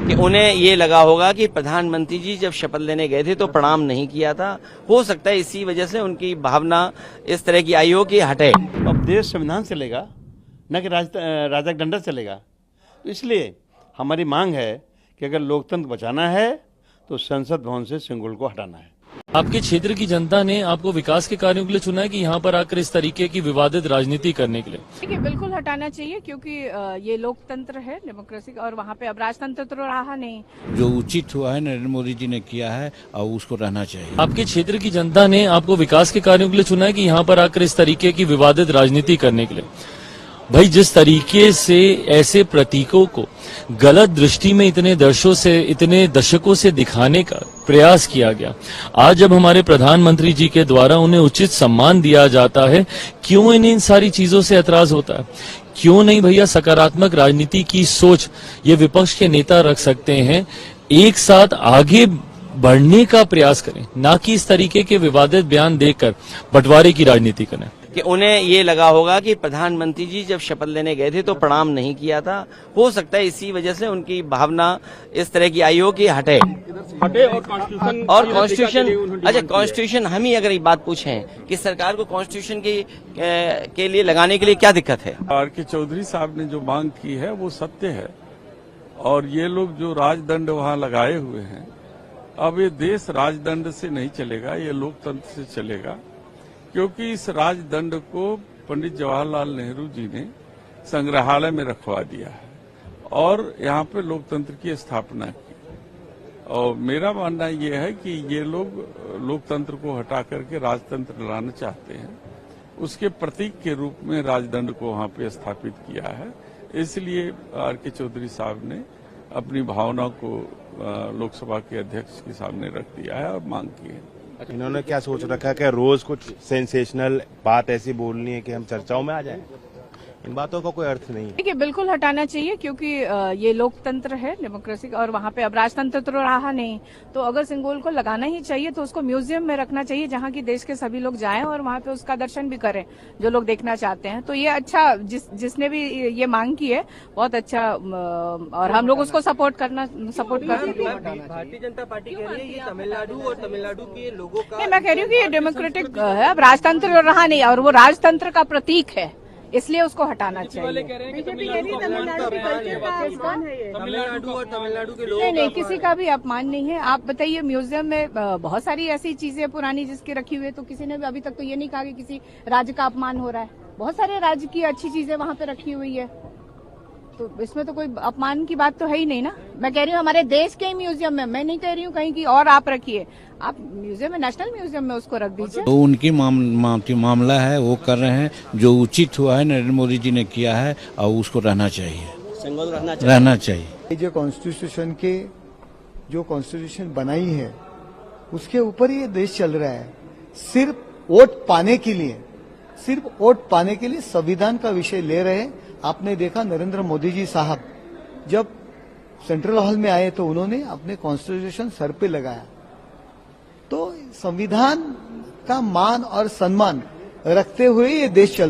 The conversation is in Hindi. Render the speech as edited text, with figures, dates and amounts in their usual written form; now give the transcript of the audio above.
कि उन्हें ये लगा होगा कि प्रधानमंत्री जी जब शपथ लेने गए थे तो प्रणाम नहीं किया था। हो सकता है इसी वजह से उनकी भावना इस तरह की आई हो कि हटे। अब देश संविधान चलेगा, न कि राजा डंडा चलेगा। तो इसलिए हमारी मांग है कि अगर लोकतंत्र बचाना है तो संसद भवन से सिंगुल को हटाना है। आपके क्षेत्र की जनता ने आपको विकास के कार्यों के लिए चुना है कि यहाँ पर आकर इस तरीके की विवादित राजनीति करने के लिए? देखिए, बिल्कुल हटाना चाहिए क्योंकि ये लोकतंत्र है, डेमोक्रेसी का, और वहाँ पे अब राजतंत्र तो रहा नहीं। जो उचित हुआ है नरेंद्र मोदी जी ने किया है और उसको रहना चाहिए। आपके क्षेत्र की जनता ने आपको विकास के कार्यों के लिए चुना है कि यहाँ पर आकर इस तरीके की विवादित राजनीति करने के लिए? भाई, जिस तरीके से ऐसे प्रतीकों को गलत दृष्टि में इतने दशकों से दिखाने का प्रयास किया गया, आज जब हमारे प्रधानमंत्री जी के द्वारा उन्हें उचित सम्मान दिया जाता है, क्यों इन सारी चीजों से ऐतराज होता है? क्यों नहीं भैया सकारात्मक राजनीति की सोच ये विपक्ष के नेता रख सकते हैं, एक साथ आगे बढ़ने का प्रयास करें, ना कि इस तरीके के विवादित बयान देकर बंटवारे की राजनीति करें। कि उन्हें ये लगा होगा कि प्रधानमंत्री जी जब शपथ लेने गए थे तो प्रणाम नहीं किया था। हो सकता है इसी वजह से उनकी भावना इस तरह की आई हो कि हटे। और कॉन्स्टिट्यूशन, अच्छा कॉन्स्टिट्यूशन, हम ही अगर ये बात पूछें कि सरकार को कॉन्स्टिट्यूशन के लिए लगाने के लिए क्या दिक्कत है? आर.के. चौधरी साहब ने जो मांग की है वो सत्य है, और ये लोग जो राजदंड वहाँ लगाए हुए हैं, अब ये देश राजदंड से नहीं चलेगा, ये लोकतंत्र से चलेगा। क्योंकि इस राजदंड को पंडित जवाहरलाल नेहरू जी ने संग्रहालय में रखवा दिया है और यहाँ पे लोकतंत्र की स्थापना की। और मेरा मानना ये है कि ये लोग लोकतंत्र को हटा करके राजतंत्र लाना चाहते हैं, उसके प्रतीक के रूप में राजदंड को वहाँ पे स्थापित किया है। इसलिए आर.के. चौधरी साहब ने अपनी भावना को लोकसभा के अध्यक्ष के सामने रख दिया है और मांग की है। इन्होंने क्या सोच रखा है कि रोज कुछ सेंसेशनल बात ऐसी बोलनी है कि हम चर्चाओं में आ जाएं? इन बातों का कोई अर्थ नहीं है। देखिए, बिल्कुल हटाना चाहिए क्योंकि ये लोकतंत्र है, डेमोक्रेसी का, और वहाँ पे अब राजतंत्र तो रहा नहीं। तो अगर सिंबल को लगाना ही चाहिए तो उसको म्यूजियम में रखना चाहिए, जहाँ की देश के सभी लोग जाएं और वहाँ पे उसका दर्शन भी करें जो लोग देखना चाहते हैं। तो ये अच्छा, जिसने भी ये मांग की है बहुत अच्छा, और हम लोग उसको सपोर्ट करते हैं। भारतीय जनता पार्टी कह रही है ये तमिलनाडु के लोगों का, नहीं, मैं कह रही हूँ कि ये डेमोक्रेटिक है, अब राजतंत्र रहा नहीं और वो राजतंत्र का प्रतीक है, इसलिए उसको हटाना चाहिए। तमिलनाडु के लोग, नहीं, किसी का भी अपमान नहीं है। आप बताइए, म्यूजियम में बहुत सारी ऐसी चीजें पुरानी जिसकी रखी हुई है, तो किसी ने भी अभी तक तो ये नहीं कहा कि किसी राज्य का अपमान हो रहा है। बहुत सारे राज्य की अच्छी चीजें वहाँ पे रखी हुई है, तो इसमें तो कोई अपमान की बात तो है ही नहीं ना। मैं कह रही हूँ हमारे देश के म्यूजियम में, मैं नहीं कह रही हूँ कहीं की और आप रखिए। आप म्यूजियम में, नेशनल म्यूजियम में उसको रख दीजिए। तो उनकी मामला है, वो कर रहे हैं, जो उचित हुआ है नरेंद्र मोदी जी ने किया है और उसको रहना चाहिए, रहना चाहिए। जो कॉन्स्टिट्यूशन बनाई है उसके ऊपर ये देश चल रहा है। सिर्फ वोट पाने के लिए संविधान का विषय ले रहे हैं। आपने देखा नरेंद्र मोदी जी साहब जब सेंट्रल हॉल में आए तो उन्होंने अपने कॉन्स्टिट्यूशन सर पे लगाया। तो संविधान का मान और सम्मान रखते हुए ये देश चल रहा है।